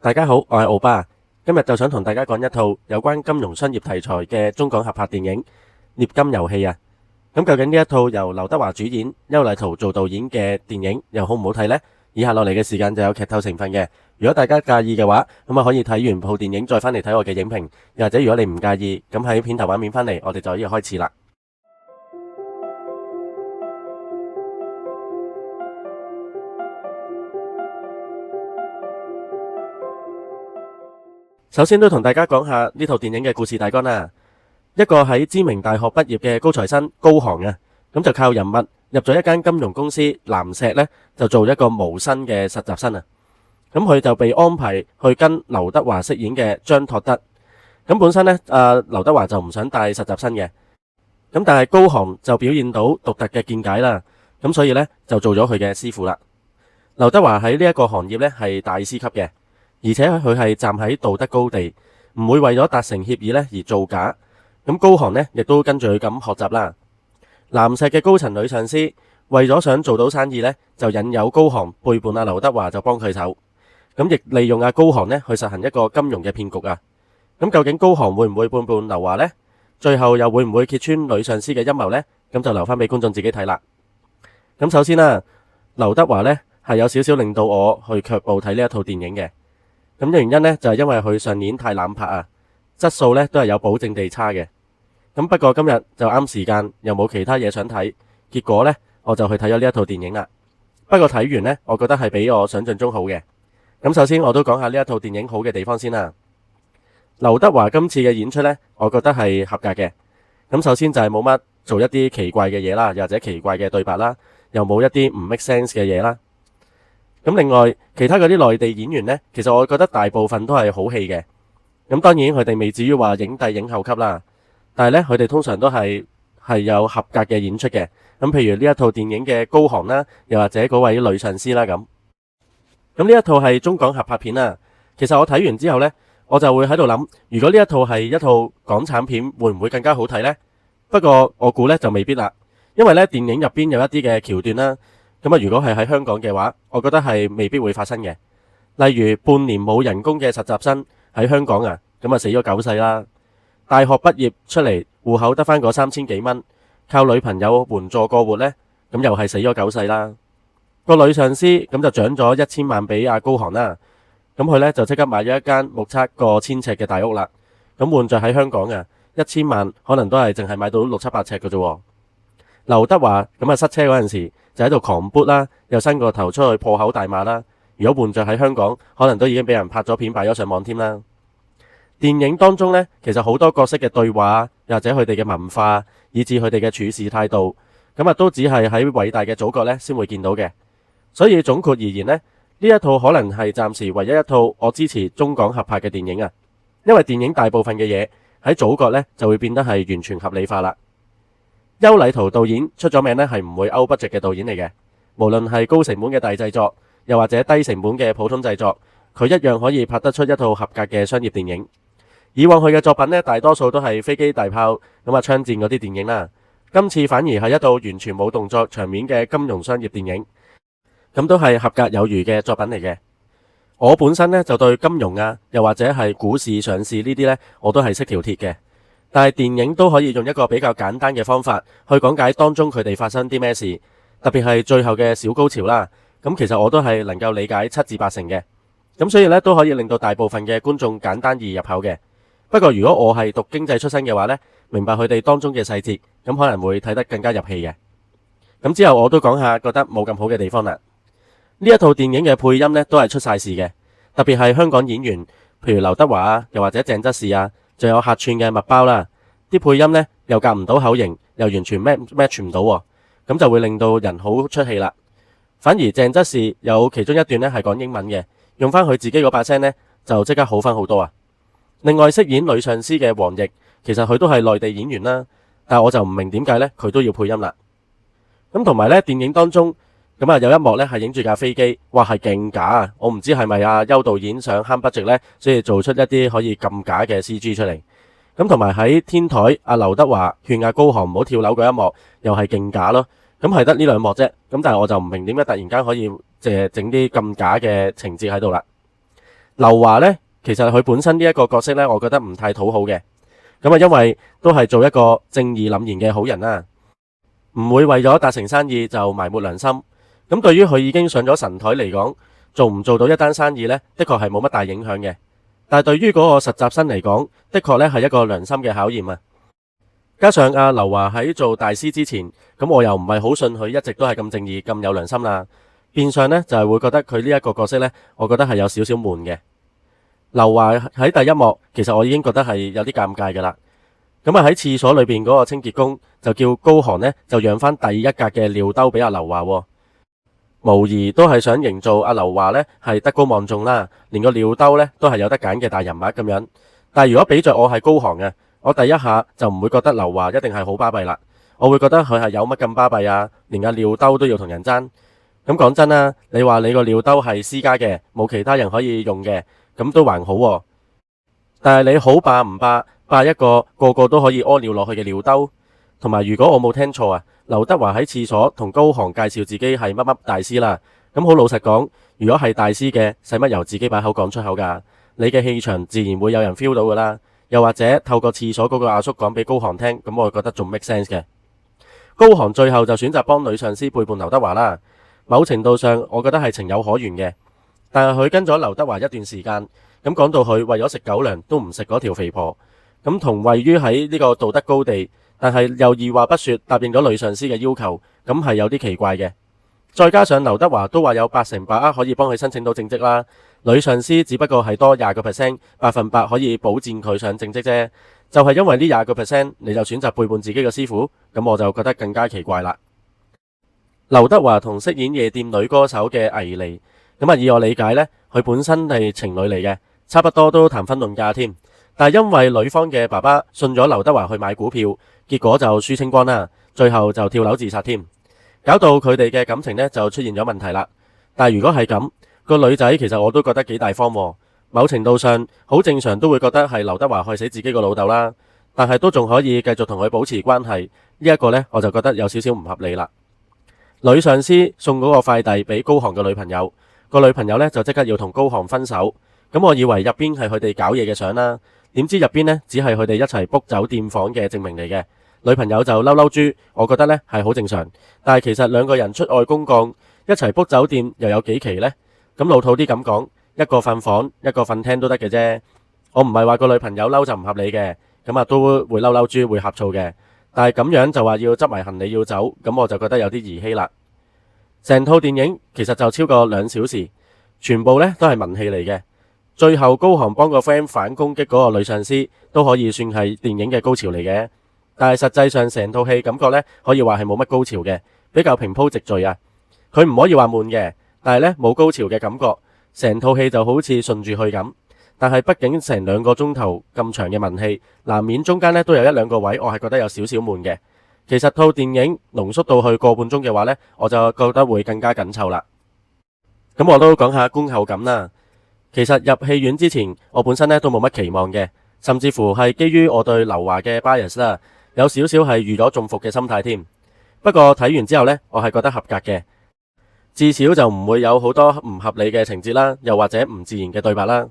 大家好，我係奧巴，今日就想同大家講一套有關金融商業題材嘅中港合拍電影《聶金遊戲》啊。咁究竟呢一套由劉德華主演、邱禮濤做導演嘅電影又好唔好睇呢？以下落嚟嘅時間就有劇透成分嘅，如果大家介意嘅話，咁可以睇完部電影再返嚟睇我嘅影評，又或者如果你唔介意，咁喺片頭畫面返嚟，我哋就可以開始啦。首先都同大家講下呢套電影嘅故事大綱啦。一個喺知名大學畢業嘅高材生高航啊，咁就靠人脈入咗一間金融公司藍石呢，就做一個無薪嘅實習生啊。咁佢就被安排去跟劉德華飾演嘅張托德。咁本身呢，劉德華就唔想帶實習生嘅，咁但係高航就表現到獨特嘅見解啦，咁所以呢，就做咗佢嘅師傅啦。劉德華喺呢一個行業呢，係大師級嘅，而且佢係站喺道德高地，唔會為咗達成協議呢而造假。咁高航呢亦都跟住佢咁學習啦。藍石嘅高層女上司為咗想做到生意呢，就引誘高航背叛阿劉德華，就幫佢手。咁亦利用阿高航呢去實行一個金融嘅騙局啊。咁究竟高航會唔會背叛劉華呢？最後又會唔會揭穿女上司嘅陰謀呢？咁就留翻俾觀眾自己睇啦。咁首先啦，劉德華呢係有少少令到我去卻步睇呢一套電影嘅。咁原因呢，就係因為佢上年太濫拍啊，質素呢都係有保證地差嘅。咁不過今日就啱時間，又冇其他嘢想睇，結果呢，我就去睇咗呢一套電影啦。不過睇完呢，我覺得係比我想象中好嘅。咁首先我都講下呢一套電影好嘅地方先啦。劉德華今次嘅演出呢，我覺得係合格嘅。咁首先就係冇乜做一啲奇怪嘅嘢啦，又或者奇怪嘅對白啦，又冇一啲唔 make sense 嘅嘢啦。咁另外其他嗰啲內地演員呢，其實我覺得大部分都係好戲嘅。咁當然佢哋未至於話影帝影后級啦。但係咧，佢哋通常都係有合格嘅演出嘅。咁譬如呢一套電影嘅高航啦，又或者嗰位女上司啦咁。咁呢一套係中港合拍片啦。其實我睇完之後呢，我就會喺度諗，如果呢一套係一套港產片，會唔會更加好睇呢？不過我估呢就未必啦，因為呢電影入邊有一啲嘅橋段啦。咁啊，如果係喺香港嘅話，我覺得係未必會發生嘅。例如半年冇人工嘅實習生喺香港啊，咁啊死咗9世啦。大學畢業出嚟，戶口得返嗰3000幾蚊，靠女朋友援助過活呢，咁又係死咗9世啦。個女上司咁就獎咗1000萬俾阿高航啦，咁佢呢就即刻買咗一間目測過1000尺嘅大屋啦。咁換着喺香港啊，1000萬可能都係淨係買到6、7、8尺嘅啫。劉德華咁啊塞車嗰陣時就喺度狂撥啦，又伸個頭出去破口大罵啦。如果換着喺香港，可能都已經俾人拍咗片擺咗上網添啦。電影當中呢，其實好多角色嘅對話，又或者佢哋嘅文化，以至佢哋嘅處事態度，咁啊都只係喺偉大嘅祖國呢先會見到嘅。所以總括而言呢，呢一套可能係暫時唯一一套我支持中港合拍嘅電影啊。因為電影大部分嘅嘢喺祖國呢就會變得係完全合理化啦。邱禮濤導演出咗名呢係唔會勾 budget 嘅導演嚟嘅，無論係高成本嘅大製作，又或者低成本嘅普通製作，佢一樣可以拍得出一套合格嘅商業電影。以往佢嘅作品呢，大多數都係飛機大炮咁啊槍戰嗰啲電影啦。今次反而係一套完全冇動作場面嘅金融商業電影，咁都係合格有餘嘅作品嚟嘅。我本身呢，就對金融啊，又或者係股市上市呢啲呢，我都係識條鐵嘅。但係電影都可以用一個比較簡單嘅方法去講解當中佢哋發生啲咩事，特別係最後嘅小高潮啦。咁其實我都係能夠理解7至8成嘅，咁所以呢，都可以令到大部分嘅觀眾簡單易入口嘅。不過如果我係讀經濟出身嘅話呢，明白佢哋當中嘅細節，咁可能會睇得更加入戲嘅。咁之後我都講下覺得冇咁好嘅地方啦。呢一套電影嘅配音呢，都係出晒事嘅，特別係香港演員，譬如劉德華啊，又或者鄭則仕啊，仲有客串嘅麥包啦，啲配音呢又夾唔到口型，又完全 match 唔到喎，咁就會令到人好出戲啦。反而鄭則仕有其中一段呢係講英文嘅，用翻佢自己嗰把聲呢，就即刻好翻好多啊。另外飾演女上司嘅黃奕，其實佢都係內地演員啦，但係我就唔明點解呢，佢都要配音啦。咁同埋呢，電影當中咁啊有一幕呢係影住架飛機，哇係勁假啊！我唔知係咪阿邱導演想慳 budget呢，所以做出一啲可以咁假嘅 CG 出嚟。咁同埋喺天台，阿劉德華勸阿高航唔好跳樓嗰一幕，又係勁假咯。咁係得呢兩幕啫。咁但係我就唔明點解突然間可以整啲咁假嘅情節喺度啦。劉華呢，其實佢本身呢一個角色呢，我覺得唔太討好嘅。咁啊，因為都係做一個正義凜然嘅好人啦，唔會為咗達成生意就埋沒良心。咁對於佢已經上咗神台嚟講，做唔做到一單生意呢，的確係冇乜大影響嘅。但係對於嗰個實習生嚟講，的確呢係一個良心嘅考驗啊。加上阿劉華喺做大師之前，咁我又唔係好信佢一直都係咁正義、咁有良心啦。變相呢，就係會覺得佢呢一個角色呢，我覺得係有少少悶嘅。劉華喺第一幕，其實我已經覺得係有啲尷尬㗎啦。咁啊喺廁所裏邊嗰個清潔工就叫高寒呢，就讓翻第一格嘅尿兜俾阿劉華喎，無疑都係想營造阿劉華呢係德高望重啦，連個尿兜呢都係有得揀嘅大人物咁樣。但係如果俾着我係高寒嘅，我第一下就唔會覺得劉華一定係好巴閉啦，我會覺得佢係有乜咁巴閉啊，連阿尿兜都要同人爭。咁講真啦，你話你個尿兜係私家嘅，冇其他人可以用嘅，咁都還好喎。但係你好霸唔霸？霸一個個個都可以屙尿落去嘅尿兜。同埋如果我冇聽錯啊，劉德華喺廁所同高寒介紹自己係乜乜大師啦。咁好老實講，如果係大師嘅，使乜由自己把口講出口㗎？你嘅氣場自然會有人 feel 到㗎啦。又或者透過廁所嗰個阿叔講俾高寒聽，咁我覺得仲 make sense 嘅。高寒最後就選擇幫女上司背叛劉德華啦。某程度上，我覺得係情有可原嘅。但係佢跟咗劉德華一段時間，咁講到佢為咗食狗糧都唔食嗰條肥婆，咁同位於喺呢個道德高地，但係又二話不說答應咗女上司嘅要求，咁係有啲奇怪嘅。再加上劉德華都話有80%把握可以幫佢申請到正職啦，女上司只不過係多20%，百分百可以保薦佢上正職啫。就係因為呢20%，你就選擇背叛自己嘅師傅，咁我就覺得更加奇怪啦。劉德華同飾演夜店女歌手嘅倪妮，咁啊以我理解呢，佢本身係情侶嚟嘅，差不多都談婚論嫁添。但係因為女方嘅爸爸信咗劉德華去買股票，結果就輸清光啦，最後就跳樓自殺添，搞到佢哋嘅感情呢就出現咗問題啦。但係如果係咁，個女仔其實我都覺得幾大方喎，某程度上好正常都會覺得係劉德華害死自己個老豆啦，但係都仲可以繼續同佢保持關係，呢一個呢，我就覺得有少少唔合理啦。女上司送嗰個快遞俾高寒嘅女朋友，個女朋友呢就即刻要同高寒分手。咁我以為入邊係佢哋搞嘢嘅相啦，點知入邊呢只係佢哋一齊 book 酒店房嘅證明嚟嘅。女朋友就嬲嬲豬，我覺得呢係好正常。但係其實兩個人出外公幹，一齊 book 酒店又有幾期呢？咁老土啲咁講，一個瞓房，一個瞓廳都得嘅啫。我唔係話個女朋友嬲就唔合理嘅，咁啊都會嬲嬲豬，會呷醋嘅。但係咁樣就話要執埋行李要走，咁我就覺得有啲兒戲啦。成套電影其實就超過2小時，全部呢都係文戲嚟嘅。最後高寒幫個 friend 反攻擊嗰個女上司，都可以算係電影嘅高潮嚟嘅。但係實際上成套戲感覺呢，可以話係冇乜高潮嘅，比較平鋪直敘啊。佢唔可以話悶嘅，但係呢冇高潮嘅感覺，成套戲就好似順住去咁。但係畢竟成2個鐘頭咁長嘅文戲，難免中間呢都有1-2個位，我係覺得有少少悶嘅。其實套電影濃縮到去個半鐘嘅話呢，我就覺得會更加緊湊啦。咁我都講下觀後感啦。其實入戲院之前，我本身呢都冇乜期望嘅，甚至乎係基於我對劉華嘅 bias 啦，有少少係預咗中伏嘅心態添。不過睇完之後呢，我係覺得合格嘅，至少就唔會有好多唔合理嘅情節啦，又或者唔自然嘅對白啦。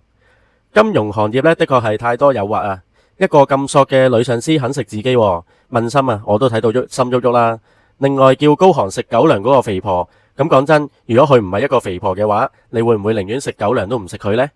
金融行業呢，的確係太多誘惑啊！一個咁索嘅女上司肯食自己喎，問心啊，我都睇到心喐喐啦。另外叫高寒食狗糧嗰個肥婆，咁講真，如果佢唔係一個肥婆嘅話，你會唔會寧願食狗糧都唔食佢呢？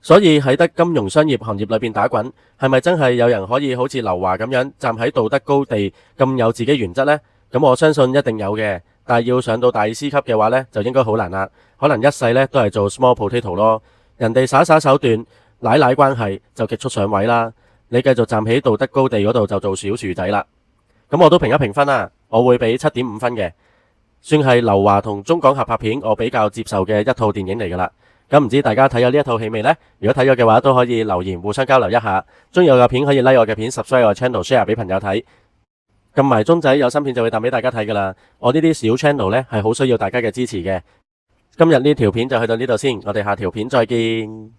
所以喺得金融商業行業裏邊打滾，係咪真係有人可以好似劉華咁樣站喺道德高地咁有自己原則呢？咁我相信一定有嘅，但係要上到大師級嘅話呢，就應該好難啦。可能一世呢都係做 small potato 咯。人哋耍耍手段，奶奶關係就極速上位啦。你繼續站喺道德高地嗰度就做小薯仔啦。咁我都評一評分啦，我會俾7.5分嘅，算係劉華同中港合拍片我比較接受嘅一套電影嚟噶啦。咁唔知大家睇咗呢一套戲未呢？如果睇咗嘅話，都可以留言互相交流一下。中意我嘅片可以 like 我嘅片 ，subscribe 我 channel，share 俾朋友睇。撳埋鐘仔，有新片就會彈俾大家睇噶啦。我呢啲小 channel 呢係好需要大家嘅支持嘅。今日呢條片就去到呢度先，我哋下條片再見。